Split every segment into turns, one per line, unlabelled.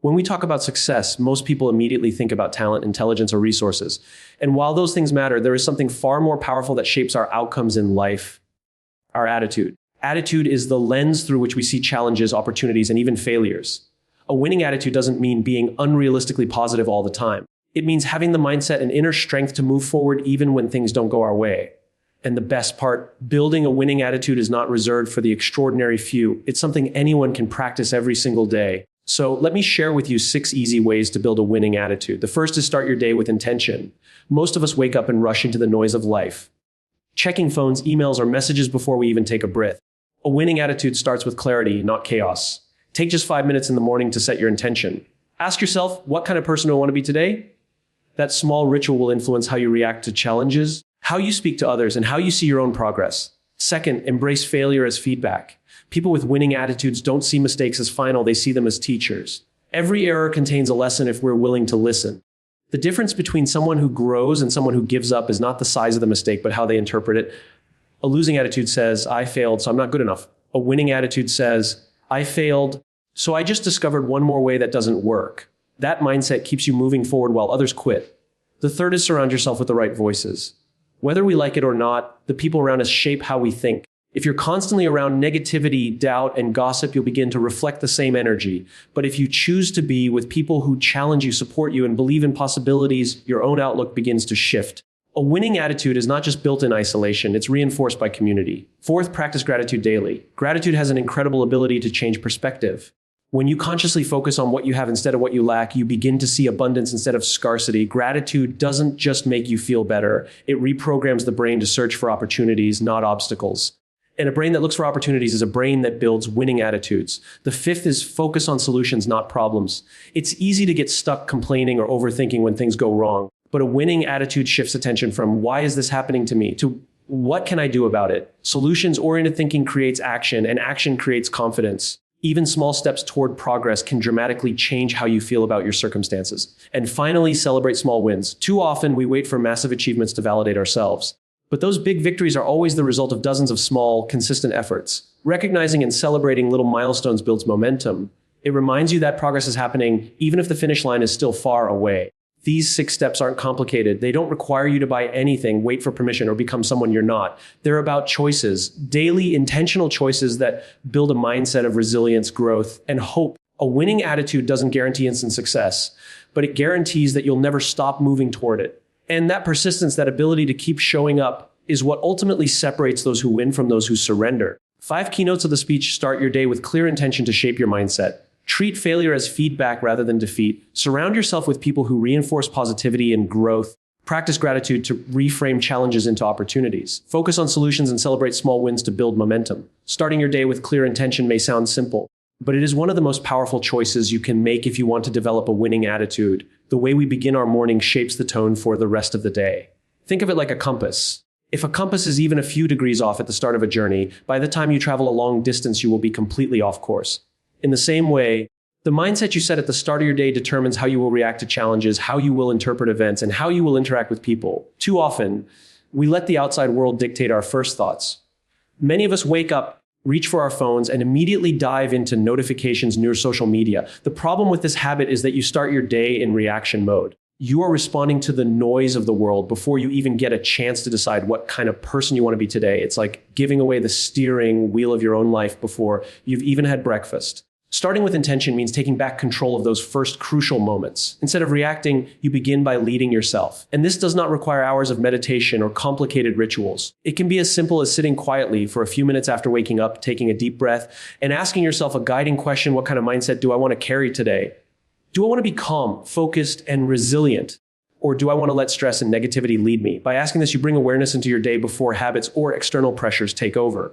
When we talk about success, most people immediately think about talent, intelligence, or resources. And while those things matter, there is something far more powerful that shapes our outcomes in life: our attitude. Attitude is the lens through which we see challenges, opportunities, and even failures. A winning attitude doesn't mean being unrealistically positive all the time. It means having the mindset and inner strength to move forward even when things don't go our way. And the best part, building a winning attitude is not reserved for the extraordinary few. It's something anyone can practice every single day. So let me share with you 6 easy ways to build a winning attitude. The first is start your day with intention. Most of us wake up and rush into the noise of life, checking phones, emails, or messages before we even take a breath. A winning attitude starts with clarity, not chaos. Take just 5 minutes in the morning to set your intention. Ask yourself, what kind of person do I want to be today? That small ritual will influence how you react to challenges, how you speak to others, and how you see your own progress. Second, embrace failure as feedback. People with winning attitudes don't see mistakes as final, they see them as teachers. Every error contains a lesson if we're willing to listen. The difference between someone who grows and someone who gives up is not the size of the mistake, but how they interpret it. A losing attitude says, I failed, so I'm not good enough. A winning attitude says, I failed, so I just discovered one more way that doesn't work. That mindset keeps you moving forward while others quit. The third is surround yourself with the right voices. Whether we like it or not, the people around us shape how we think. If you're constantly around negativity, doubt, and gossip, you'll begin to reflect the same energy. But if you choose to be with people who challenge you, support you, and believe in possibilities, your own outlook begins to shift. A winning attitude is not just built in isolation, it's reinforced by community. Fourth, practice gratitude daily. Gratitude has an incredible ability to change perspective. When you consciously focus on what you have instead of what you lack, you begin to see abundance instead of scarcity. Gratitude doesn't just make you feel better, it reprograms the brain to search for opportunities, not obstacles. And a brain that looks for opportunities is a brain that builds winning attitudes. The fifth is focus on solutions, not problems. It's easy to get stuck complaining or overthinking when things go wrong, but a winning attitude shifts attention from why is this happening to me to what can I do about it? Solutions-oriented thinking creates action, and action creates confidence. Even small steps toward progress can dramatically change how you feel about your circumstances. And finally, celebrate small wins. Too often, we wait for massive achievements to validate ourselves. But those big victories are always the result of dozens of small, consistent efforts. Recognizing and celebrating little milestones builds momentum. It reminds you that progress is happening, even if the finish line is still far away. These 6 steps aren't complicated. They don't require you to buy anything, wait for permission, or become someone you're not. They're about choices, daily, intentional choices that build a mindset of resilience, growth, and hope. A winning attitude doesn't guarantee instant success, but it guarantees that you'll never stop moving toward it. And that persistence, that ability to keep showing up, is what ultimately separates those who win from those who surrender. 5 keynotes of the speech: start your day with clear intention to shape your mindset. Treat failure as feedback rather than defeat. Surround yourself with people who reinforce positivity and growth. Practice gratitude to reframe challenges into opportunities. Focus on solutions and celebrate small wins to build momentum. Starting your day with clear intention may sound simple, but it is one of the most powerful choices you can make if you want to develop a winning attitude. The way we begin our morning shapes the tone for the rest of the day. Think of it like a compass. If a compass is even a few degrees off at the start of a journey, by the time you travel a long distance, you will be completely off course. In the same way, the mindset you set at the start of your day determines how you will react to challenges, how you will interpret events, and how you will interact with people. Too often, we let the outside world dictate our first thoughts. Many of us wake up, reach for our phones, and immediately dive into notifications near social media. The problem with this habit is that you start your day in reaction mode. You are responding to the noise of the world before you even get a chance to decide what kind of person you want to be today. It's like giving away the steering wheel of your own life before you've even had breakfast. Starting with intention means taking back control of those first crucial moments. Instead of reacting, you begin by leading yourself. And this does not require hours of meditation or complicated rituals. It can be as simple as sitting quietly for a few minutes after waking up, taking a deep breath, and asking yourself a guiding question: what kind of mindset do I want to carry today? Do I want to be calm, focused, and resilient? Or do I want to let stress and negativity lead me? By asking this, you bring awareness into your day before habits or external pressures take over.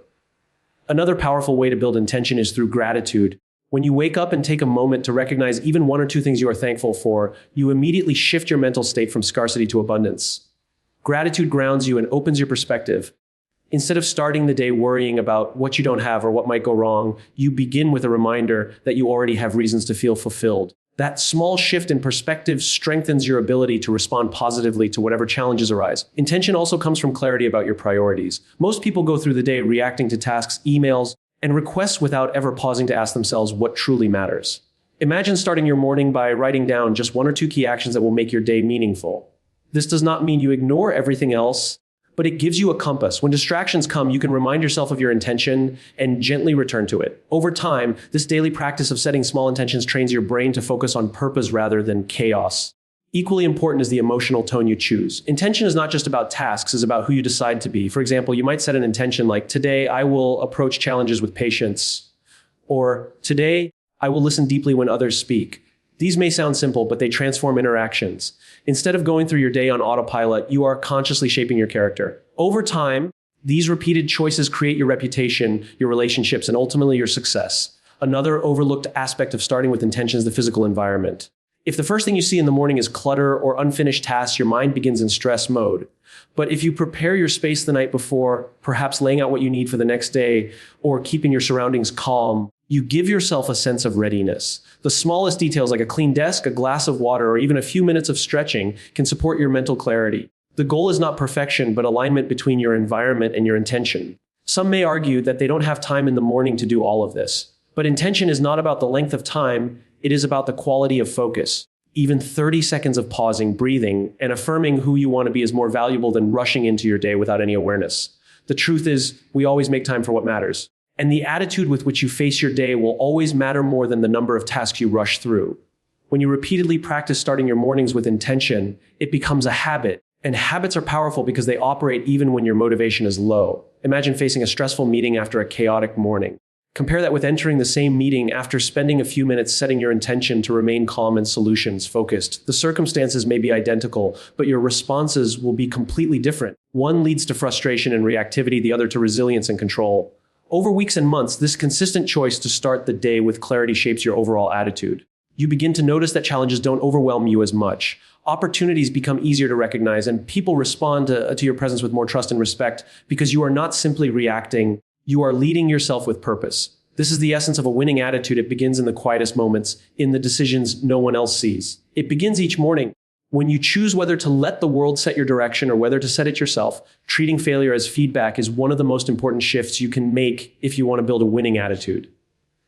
Another powerful way to build intention is through gratitude. When you wake up and take a moment to recognize even 1 or 2 things you are thankful for, you immediately shift your mental state from scarcity to abundance. Gratitude grounds you and opens your perspective. Instead of starting the day worrying about what you don't have or what might go wrong, you begin with a reminder that you already have reasons to feel fulfilled. That small shift in perspective strengthens your ability to respond positively to whatever challenges arise. Intention also comes from clarity about your priorities. Most people go through the day reacting to tasks, emails, and requests without ever pausing to ask themselves what truly matters. Imagine starting your morning by writing down just one or two key actions that will make your day meaningful. This does not mean you ignore everything else, but it gives you a compass. When distractions come, you can remind yourself of your intention and gently return to it. Over time, this daily practice of setting small intentions trains your brain to focus on purpose rather than chaos. Equally important is the emotional tone you choose. Intention is not just about tasks, it's about who you decide to be. For example, you might set an intention like, today I will approach challenges with patience, or today I will listen deeply when others speak. These may sound simple, but they transform interactions. Instead of going through your day on autopilot, you are consciously shaping your character. Over time, these repeated choices create your reputation, your relationships, and ultimately your success. Another overlooked aspect of starting with intention is the physical environment. If the first thing you see in the morning is clutter or unfinished tasks, your mind begins in stress mode. But if you prepare your space the night before, perhaps laying out what you need for the next day or keeping your surroundings calm, you give yourself a sense of readiness. The smallest details like a clean desk, a glass of water, or even a few minutes of stretching can support your mental clarity. The goal is not perfection, but alignment between your environment and your intention. Some may argue that they don't have time in the morning to do all of this. But intention is not about the length of time, it is about the quality of focus. Even 30 seconds of pausing, breathing, and affirming who you want to be is more valuable than rushing into your day without any awareness. The truth is, we always make time for what matters. And the attitude with which you face your day will always matter more than the number of tasks you rush through. When you repeatedly practice starting your mornings with intention, it becomes a habit. And habits are powerful because they operate even when your motivation is low. Imagine facing a stressful meeting after a chaotic morning. Compare that with entering the same meeting after spending a few minutes setting your intention to remain calm and solutions focused. The circumstances may be identical, but your responses will be completely different. One leads to frustration and reactivity, the other to resilience and control. Over weeks and months, this consistent choice to start the day with clarity shapes your overall attitude. You begin to notice that challenges don't overwhelm you as much. Opportunities become easier to recognize, and people respond to your presence with more trust and respect because you are not simply reacting, you are leading yourself with purpose. This is the essence of a winning attitude. It begins in the quietest moments, in the decisions no one else sees. It begins each morning. When you choose whether to let the world set your direction or whether to set it yourself, treating failure as feedback is one of the most important shifts you can make if you want to build a winning attitude.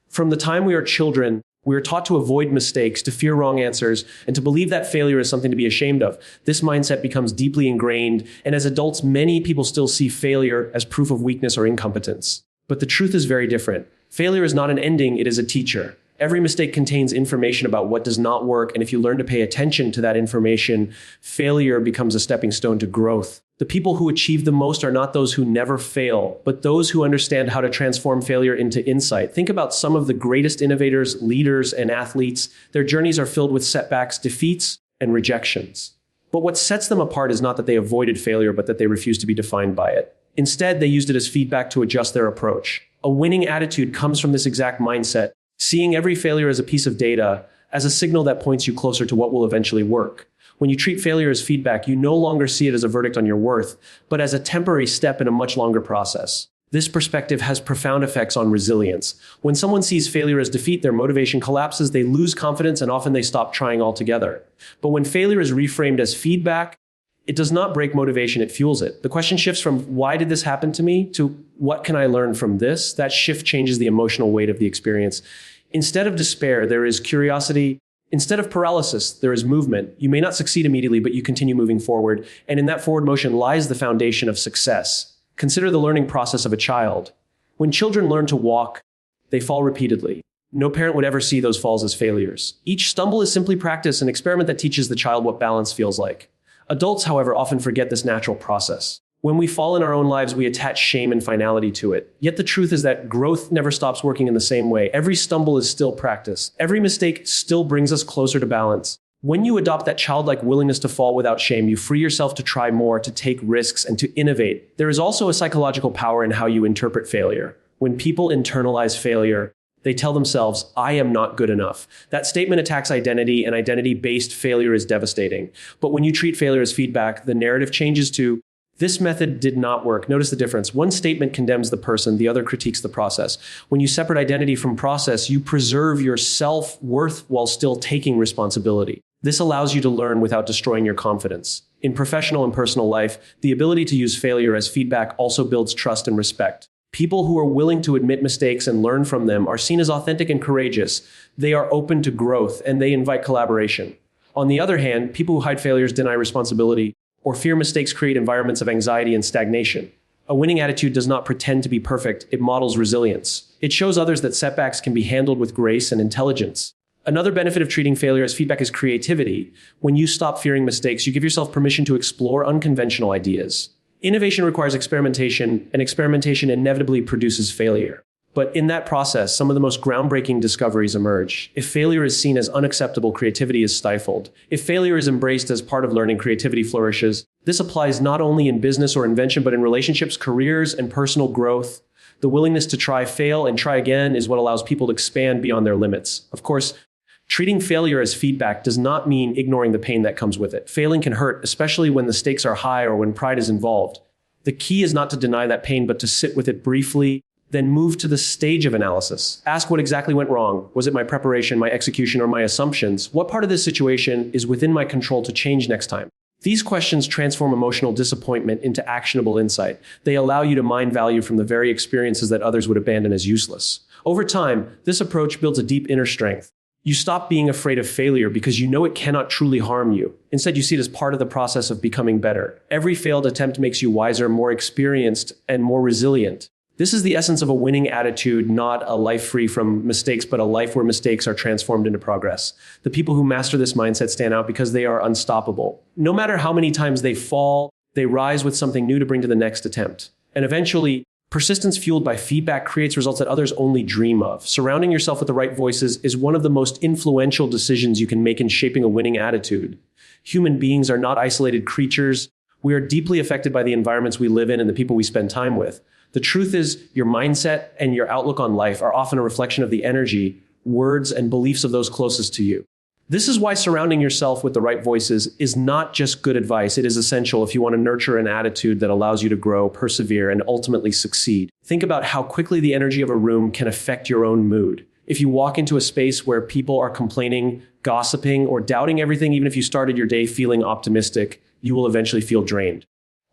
From the time we are children, we are taught to avoid mistakes, to fear wrong answers, and to believe that failure is something to be ashamed of. This mindset becomes deeply ingrained, and as adults, many people still see failure as proof of weakness or incompetence. But the truth is very different. Failure is not an ending, it is a teacher. Every mistake contains information about what does not work, and if you learn to pay attention to that information, failure becomes a stepping stone to growth. The people who achieve the most are not those who never fail, but those who understand how to transform failure into insight. Think about some of the greatest innovators, leaders, and athletes. Their journeys are filled with setbacks, defeats, and rejections. But what sets them apart is not that they avoided failure, but that they refused to be defined by it. Instead, they used it as feedback to adjust their approach. A winning attitude comes from this exact mindset, seeing every failure as a piece of data, as a signal that points you closer to what will eventually work. When you treat failure as feedback, you no longer see it as a verdict on your worth, but as a temporary step in a much longer process. This perspective has profound effects on resilience. When someone sees failure as defeat, their motivation collapses, they lose confidence, and often they stop trying altogether. But when failure is reframed as feedback, it does not break motivation, it fuels it. The question shifts from why did this happen to me to what can I learn from this? That shift changes the emotional weight of the experience. Instead of despair, there is curiosity. Instead of paralysis, there is movement. You may not succeed immediately, but you continue moving forward. And in that forward motion lies the foundation of success. Consider the learning process of a child. When children learn to walk, they fall repeatedly. No parent would ever see those falls as failures. Each stumble is simply practice, an experiment that teaches the child what balance feels like. Adults, however, often forget this natural process. When we fall in our own lives, we attach shame and finality to it. Yet the truth is that growth never stops working in the same way. Every stumble is still practice. Every mistake still brings us closer to balance. When you adopt that childlike willingness to fall without shame, you free yourself to try more, to take risks, and to innovate. There is also a psychological power in how you interpret failure. When people internalize failure, they tell themselves, I am not good enough. That statement attacks identity, and identity-based failure is devastating. But when you treat failure as feedback, the narrative changes to, this method did not work. Notice the difference. One statement condemns the person, the other critiques the process. When you separate identity from process, you preserve your self-worth while still taking responsibility. This allows you to learn without destroying your confidence. In professional and personal life, the ability to use failure as feedback also builds trust and respect. People who are willing to admit mistakes and learn from them are seen as authentic and courageous. They are open to growth and they invite collaboration. On the other hand, people who hide failures, deny responsibility, or fear mistakes create environments of anxiety and stagnation. A winning attitude does not pretend to be perfect, it models resilience. It shows others that setbacks can be handled with grace and intelligence. Another benefit of treating failure as feedback is creativity. When you stop fearing mistakes, you give yourself permission to explore unconventional ideas. Innovation requires experimentation, and experimentation inevitably produces failure. But in that process, some of the most groundbreaking discoveries emerge. If failure is seen as unacceptable, creativity is stifled. If failure is embraced as part of learning, creativity flourishes. This applies not only in business or invention, but in relationships, careers, and personal growth. The willingness to try, fail, and try again is what allows people to expand beyond their limits. Of course, treating failure as feedback does not mean ignoring the pain that comes with it. Failing can hurt, especially when the stakes are high or when pride is involved. The key is not to deny that pain, but to sit with it briefly, then move to the stage of analysis. Ask what exactly went wrong. Was it my preparation, my execution, or my assumptions? What part of this situation is within my control to change next time? These questions transform emotional disappointment into actionable insight. They allow you to mine value from the very experiences that others would abandon as useless. Over time, this approach builds a deep inner strength. You stop being afraid of failure because you know it cannot truly harm you. Instead, you see it as part of the process of becoming better. Every failed attempt makes you wiser, more experienced, and more resilient. This is the essence of a winning attitude, not a life free from mistakes, but a life where mistakes are transformed into progress. The people who master this mindset stand out because they are unstoppable. No matter how many times they fall, they rise with something new to bring to the next attempt. And eventually, persistence fueled by feedback creates results that others only dream of. Surrounding yourself with the right voices is one of the most influential decisions you can make in shaping a winning attitude. Human beings are not isolated creatures. We are deeply affected by the environments we live in and the people we spend time with. The truth is, your mindset and your outlook on life are often a reflection of the energy, words, and beliefs of those closest to you. This is why surrounding yourself with the right voices is not just good advice. It is essential if you want to nurture an attitude that allows you to grow, persevere, and ultimately succeed. Think about how quickly the energy of a room can affect your own mood. If you walk into a space where people are complaining, gossiping, or doubting everything, even if you started your day feeling optimistic, you will eventually feel drained.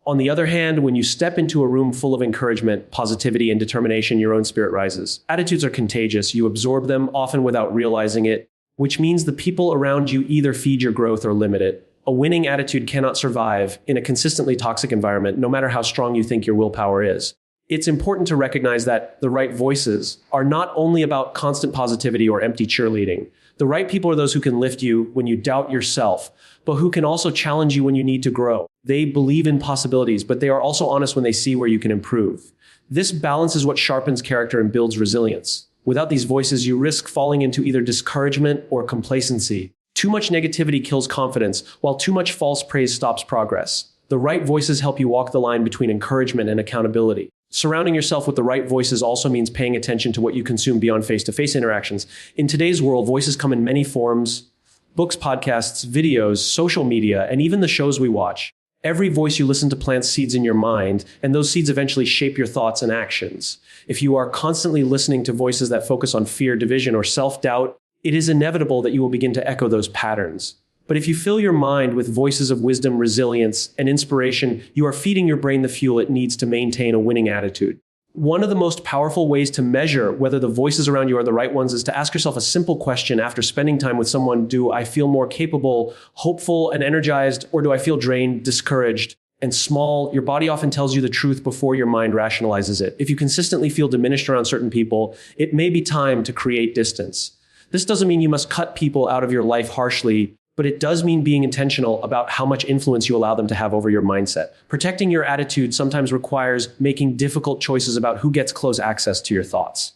On the other hand, when you step into a room full of encouragement, positivity, and determination, your own spirit rises. Attitudes are contagious. You absorb them, often without realizing it, which means the people around you either feed your growth or limit it. A winning attitude cannot survive in a consistently toxic environment, no matter how strong you think your willpower is. It's important to recognize that the right voices are not only about constant positivity or empty cheerleading. The right people are those who can lift you when you doubt yourself, but who can also challenge you when you need to grow. They believe in possibilities, but they are also honest when they see where you can improve. This balance is what sharpens character and builds resilience. Without these voices, you risk falling into either discouragement or complacency. Too much negativity kills confidence, while too much false praise stops progress. The right voices help you walk the line between encouragement and accountability. Surrounding yourself with the right voices also means paying attention to what you consume beyond face-to-face interactions. In today's world, voices come in many forms: books, podcasts, videos, social media, and even the shows we watch. Every voice you listen to plants seeds in your mind, and those seeds eventually shape your thoughts and actions. If you are constantly listening to voices that focus on fear, division, or self-doubt, it is inevitable that you will begin to echo those patterns. But if you fill your mind with voices of wisdom, resilience, and inspiration, you are feeding your brain the fuel it needs to maintain a winning attitude. One of the most powerful ways to measure whether the voices around you are the right ones is to ask yourself a simple question after spending time with someone. Do I feel more capable, hopeful, and energized, or do I feel drained, discouraged, and small? Your body often tells you the truth before your mind rationalizes it. If you consistently feel diminished around certain people, it may be time to create distance. This doesn't mean you must cut people out of your life harshly, but it does mean being intentional about how much influence you allow them to have over your mindset. Protecting your attitude sometimes requires making difficult choices about who gets close access to your thoughts.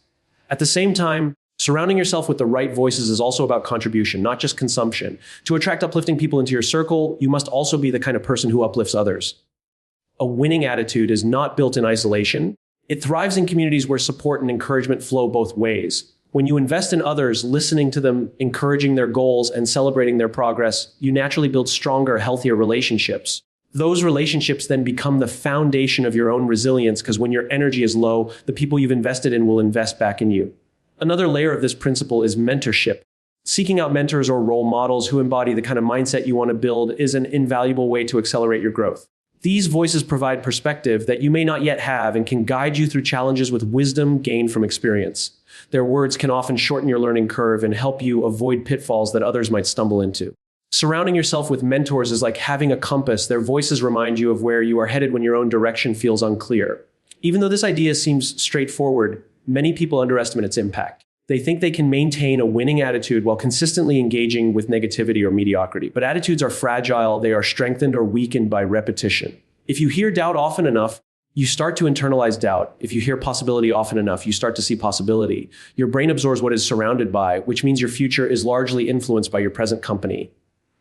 At the same time, surrounding yourself with the right voices is also about contribution, not just consumption. To attract uplifting people into your circle, you must also be the kind of person who uplifts others. A winning attitude is not built in isolation. It thrives in communities where support and encouragement flow both ways. When you invest in others, listening to them, encouraging their goals, and celebrating their progress, you naturally build stronger, healthier relationships. Those relationships then become the foundation of your own resilience, because when your energy is low, the people you've invested in will invest back in you. Another layer of this principle is mentorship. Seeking out mentors or role models who embody the kind of mindset you want to build is an invaluable way to accelerate your growth. These voices provide perspective that you may not yet have and can guide you through challenges with wisdom gained from experience. Their words can often shorten your learning curve and help you avoid pitfalls that others might stumble into. Surrounding yourself with mentors is like having a compass. Their voices remind you of where you are headed when your own direction feels unclear. Even though this idea seems straightforward, many people underestimate its impact. They think they can maintain a winning attitude while consistently engaging with negativity or mediocrity. But attitudes are fragile. They are strengthened or weakened by repetition. If you hear doubt often enough, you start to internalize doubt. If you hear possibility often enough, you start to see possibility. Your brain absorbs what is surrounded by, which means your future is largely influenced by your present company.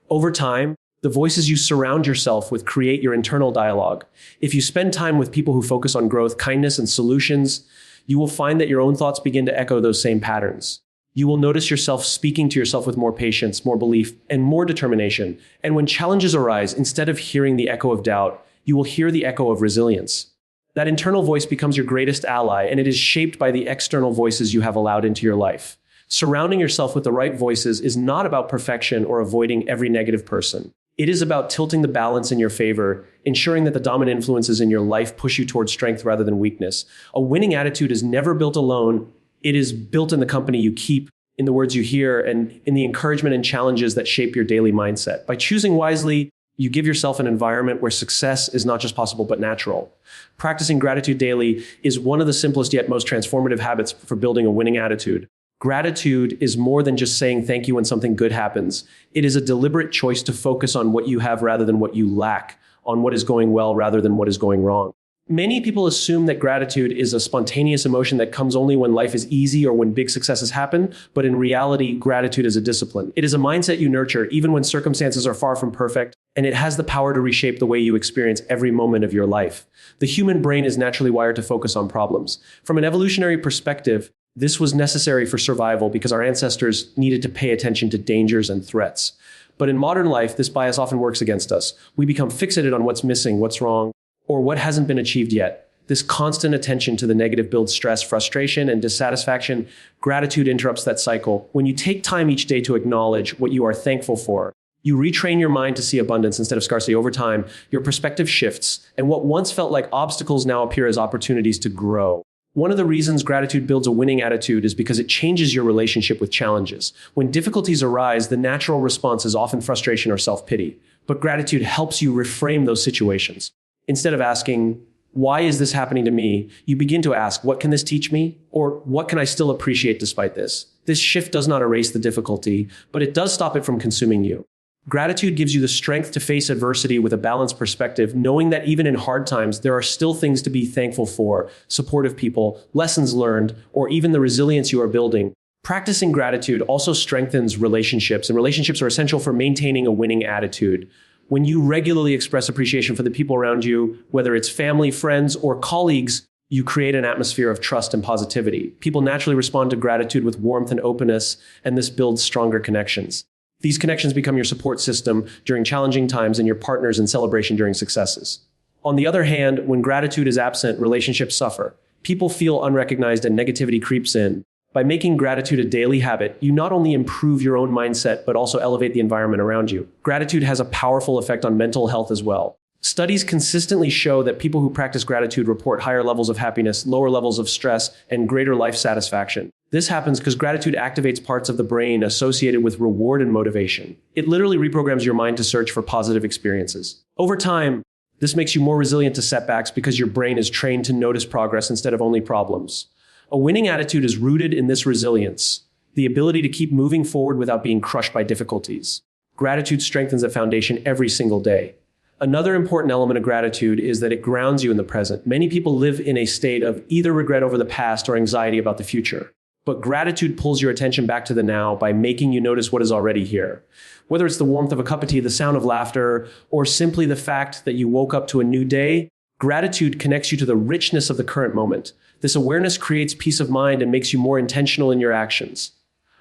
Over time, the voices you surround yourself with create your internal dialogue. If you spend time with people who focus on growth, kindness, and solutions, you will find that your own thoughts begin to echo those same patterns. You will notice yourself speaking to yourself with more patience, more belief, and more determination. And when challenges arise, instead of hearing the echo of doubt, you will hear the echo of resilience. That internal voice becomes your greatest ally, and it is shaped by the external voices you have allowed into your life. Surrounding yourself with the right voices is not about perfection or avoiding every negative person. It is about tilting the balance in your favor, ensuring that the dominant influences in your life push you towards strength rather than weakness. A winning attitude is never built alone. It is built in the company you keep, in the words you hear, and in the encouragement and challenges that shape your daily mindset. By choosing wisely, you give yourself an environment where success is not just possible, but natural. Practicing gratitude daily is one of the simplest yet most transformative habits for building a winning attitude. Gratitude is more than just saying thank you when something good happens. It is a deliberate choice to focus on what you have rather than what you lack, on what is going well rather than what is going wrong. Many people assume that gratitude is a spontaneous emotion that comes only when life is easy or when big successes happen, but in reality, gratitude is a discipline. It is a mindset you nurture even when circumstances are far from perfect, and it has the power to reshape the way you experience every moment of your life. The human brain is naturally wired to focus on problems. From an evolutionary perspective, this was necessary for survival because our ancestors needed to pay attention to dangers and threats. But in modern life, this bias often works against us. We become fixated on what's missing, what's wrong, or what hasn't been achieved yet. This constant attention to the negative builds stress, frustration, and dissatisfaction. Gratitude interrupts that cycle. When you take time each day to acknowledge what you are thankful for, you retrain your mind to see abundance instead of scarcity. Over time, your perspective shifts, and what once felt like obstacles now appear as opportunities to grow. One of the reasons gratitude builds a winning attitude is because it changes your relationship with challenges. When difficulties arise, the natural response is often frustration or self-pity. But gratitude helps you reframe those situations. Instead of asking, why is this happening to me? You begin to ask, what can this teach me? Or what can I still appreciate despite this? This shift does not erase the difficulty, but it does stop it from consuming you. Gratitude gives you the strength to face adversity with a balanced perspective, knowing that even in hard times, there are still things to be thankful for, supportive people, lessons learned, or even the resilience you are building. Practicing gratitude also strengthens relationships, and relationships are essential for maintaining a winning attitude. When you regularly express appreciation for the people around you, whether it's family, friends, or colleagues, you create an atmosphere of trust and positivity. People naturally respond to gratitude with warmth and openness, and this builds stronger connections. These connections become your support system during challenging times and your partners in celebration during successes. On the other hand, when gratitude is absent, relationships suffer. People feel unrecognized and negativity creeps in. By making gratitude a daily habit, you not only improve your own mindset, but also elevate the environment around you. Gratitude has a powerful effect on mental health as well. Studies consistently show that people who practice gratitude report higher levels of happiness, lower levels of stress, and greater life satisfaction. This happens because gratitude activates parts of the brain associated with reward and motivation. It literally reprograms your mind to search for positive experiences. Over time, this makes you more resilient to setbacks because your brain is trained to notice progress instead of only problems. A winning attitude is rooted in this resilience, the ability to keep moving forward without being crushed by difficulties. Gratitude strengthens that foundation every single day. Another important element of gratitude is that it grounds you in the present. Many people live in a state of either regret over the past or anxiety about the future. But gratitude pulls your attention back to the now by making you notice what is already here. Whether it's the warmth of a cup of tea, the sound of laughter, or simply the fact that you woke up to a new day, gratitude connects you to the richness of the current moment. This awareness creates peace of mind and makes you more intentional in your actions.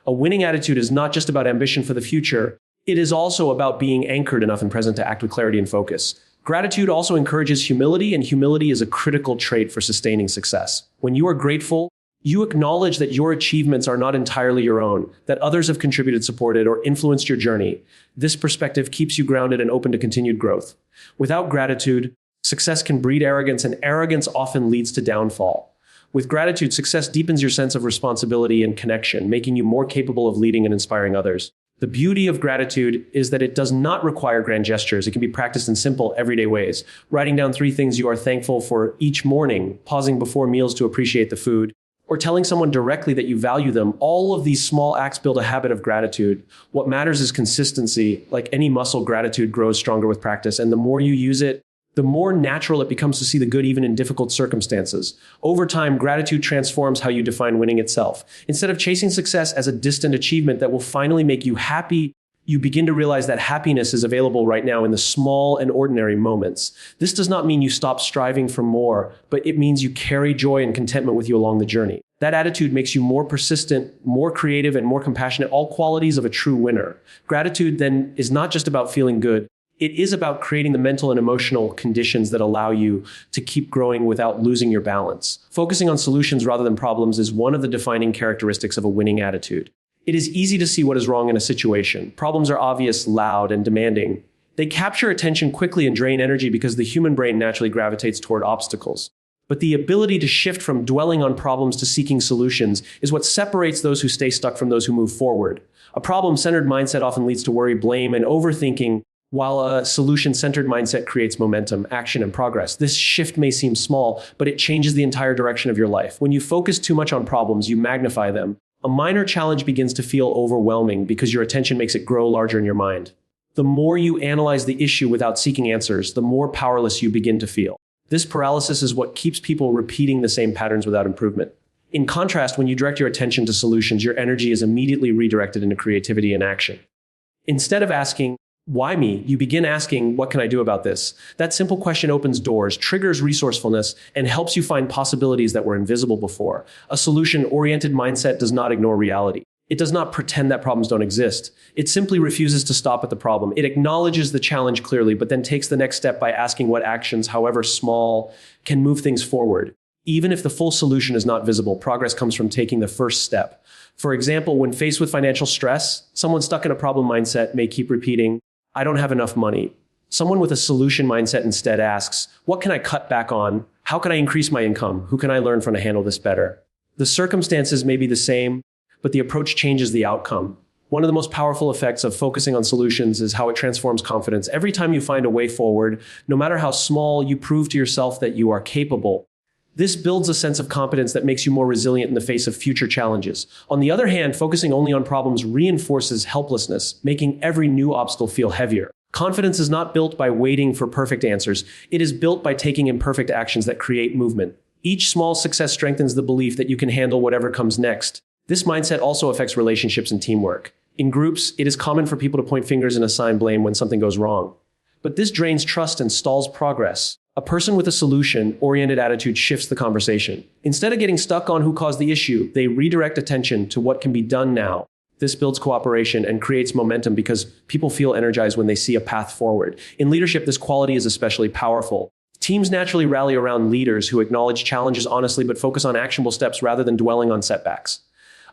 A winning attitude is not just about ambition for the future. It is also about being anchored enough in present to act with clarity and focus. Gratitude also encourages humility, and humility is a critical trait for sustaining success. When you are grateful, you acknowledge that your achievements are not entirely your own, that others have contributed, supported, or influenced your journey. This perspective keeps you grounded and open to continued growth. Without gratitude, Success can breed arrogance, and arrogance often leads to downfall. With gratitude, success deepens your sense of responsibility and connection, making you more capable of leading and inspiring others. The beauty of gratitude is that it does not require grand gestures. It can be practiced in simple, everyday ways. Writing down 3 things you are thankful for each morning, pausing before meals to appreciate the food, or telling someone directly that you value them. All of these small acts build a habit of gratitude. What matters is consistency. Like any muscle, gratitude grows stronger with practice, and the more you use it, the more natural it becomes to see the good even in difficult circumstances. Over time, gratitude transforms how you define winning itself. Instead of chasing success as a distant achievement that will finally make you happy, you begin to realize that happiness is available right now in the small and ordinary moments. This does not mean you stop striving for more, but it means you carry joy and contentment with you along the journey. That attitude makes you more persistent, more creative, and more compassionate, all qualities of a true winner. Gratitude then is not just about feeling good. It is about creating the mental and emotional conditions that allow you to keep growing without losing your balance. Focusing on solutions rather than problems is one of the defining characteristics of a winning attitude. It is easy to see what is wrong in a situation. Problems are obvious, loud, and demanding. They capture attention quickly and drain energy because the human brain naturally gravitates toward obstacles. But the ability to shift from dwelling on problems to seeking solutions is what separates those who stay stuck from those who move forward. A problem-centered mindset often leads to worry, blame, and overthinking, while a solution-centered mindset creates momentum, action, and progress. This shift may seem small, but it changes the entire direction of your life. When you focus too much on problems, you magnify them. A minor challenge begins to feel overwhelming because your attention makes it grow larger in your mind. The more you analyze the issue without seeking answers, the more powerless you begin to feel. This paralysis is what keeps people repeating the same patterns without improvement. In contrast, when you direct your attention to solutions, your energy is immediately redirected into creativity and action. Instead of asking, "Why me?" you begin asking, "What can I do about this?" That simple question opens doors, triggers resourcefulness, and helps you find possibilities that were invisible before. A solution-oriented mindset does not ignore reality. It does not pretend that problems don't exist. It simply refuses to stop at the problem. It acknowledges the challenge clearly, but then takes the next step by asking what actions, however small, can move things forward. Even if the full solution is not visible, progress comes from taking the first step. For example, when faced with financial stress, someone stuck in a problem mindset may keep repeating, "I don't have enough money." Someone with a solution mindset instead asks, "What can I cut back on? How can I increase my income? Who can I learn from to handle this better?" The circumstances may be the same, but the approach changes the outcome. One of the most powerful effects of focusing on solutions is how it transforms confidence. Every time you find a way forward, no matter how small, you prove to yourself that you are capable. This builds a sense of competence that makes you more resilient in the face of future challenges. On the other hand, focusing only on problems reinforces helplessness, making every new obstacle feel heavier. Confidence is not built by waiting for perfect answers. It is built by taking imperfect actions that create movement. Each small success strengthens the belief that you can handle whatever comes next. This mindset also affects relationships and teamwork. In groups, it is common for people to point fingers and assign blame when something goes wrong. But this drains trust and stalls progress. A person with a solution-oriented attitude shifts the conversation. Instead of getting stuck on who caused the issue, they redirect attention to what can be done now. This builds cooperation and creates momentum because people feel energized when they see a path forward. In leadership, this quality is especially powerful. Teams naturally rally around leaders who acknowledge challenges honestly but focus on actionable steps rather than dwelling on setbacks.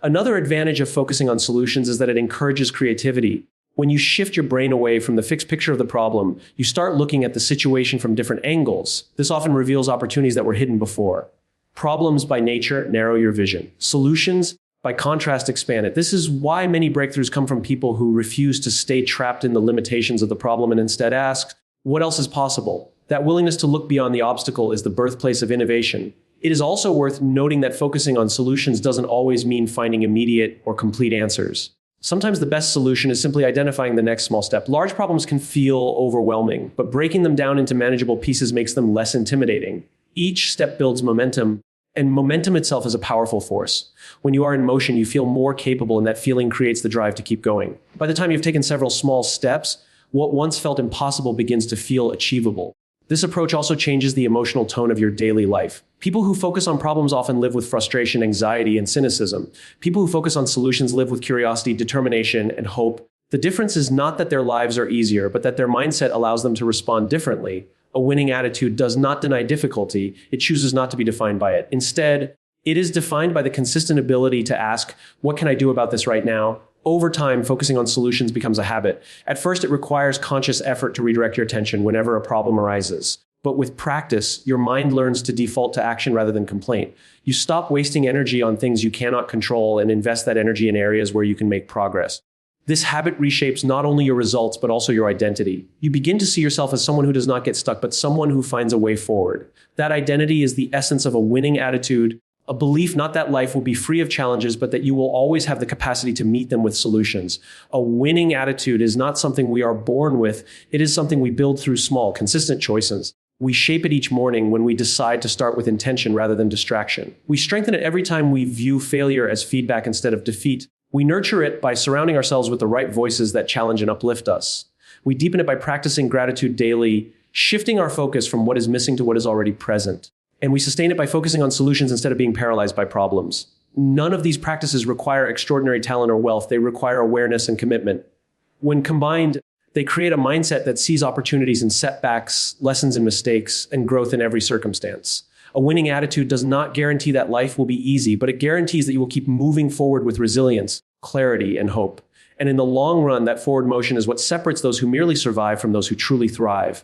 Another advantage of focusing on solutions is that it encourages creativity. When you shift your brain away from the fixed picture of the problem, you start looking at the situation from different angles. This often reveals opportunities that were hidden before. Problems by nature narrow your vision. Solutions, by contrast, expand it. This is why many breakthroughs come from people who refuse to stay trapped in the limitations of the problem and instead ask, "What else is possible?" That willingness to look beyond the obstacle is the birthplace of innovation. It is also worth noting that focusing on solutions doesn't always mean finding immediate or complete answers. Sometimes the best solution is simply identifying the next small step. Large problems can feel overwhelming, but breaking them down into manageable pieces makes them less intimidating. Each step builds momentum, and momentum itself is a powerful force. When you are in motion, you feel more capable, and that feeling creates the drive to keep going. By the time you've taken several small steps, what once felt impossible begins to feel achievable. This approach also changes the emotional tone of your daily life. People who focus on problems often live with frustration, anxiety, and cynicism. People who focus on solutions live with curiosity, determination, and hope. The difference is not that their lives are easier, but that their mindset allows them to respond differently. A winning attitude does not deny difficulty. It chooses not to be defined by it. Instead, it is defined by the consistent ability to ask, "What can I do about this right now?" Over time, focusing on solutions becomes a habit. At first, it requires conscious effort to redirect your attention whenever a problem arises. But with practice, your mind learns to default to action rather than complaint. You stop wasting energy on things you cannot control and invest that energy in areas where you can make progress. This habit reshapes not only your results, but also your identity. You begin to see yourself as someone who does not get stuck, but someone who finds a way forward. That identity is the essence of a winning attitude, a belief not that life will be free of challenges, but that you will always have the capacity to meet them with solutions. A winning attitude is not something we are born with. It is something we build through small, consistent choices. We shape it each morning when we decide to start with intention rather than distraction. We strengthen it every time we view failure as feedback instead of defeat. We nurture it by surrounding ourselves with the right voices that challenge and uplift us. We deepen it by practicing gratitude daily, shifting our focus from what is missing to what is already present. And we sustain it by focusing on solutions instead of being paralyzed by problems. None of these practices require extraordinary talent or wealth. They require awareness and commitment. When combined, they create a mindset that sees opportunities in setbacks, lessons in mistakes, and growth in every circumstance. A winning attitude does not guarantee that life will be easy, but it guarantees that you will keep moving forward with resilience, clarity, and hope. And in the long run, that forward motion is what separates those who merely survive from those who truly thrive.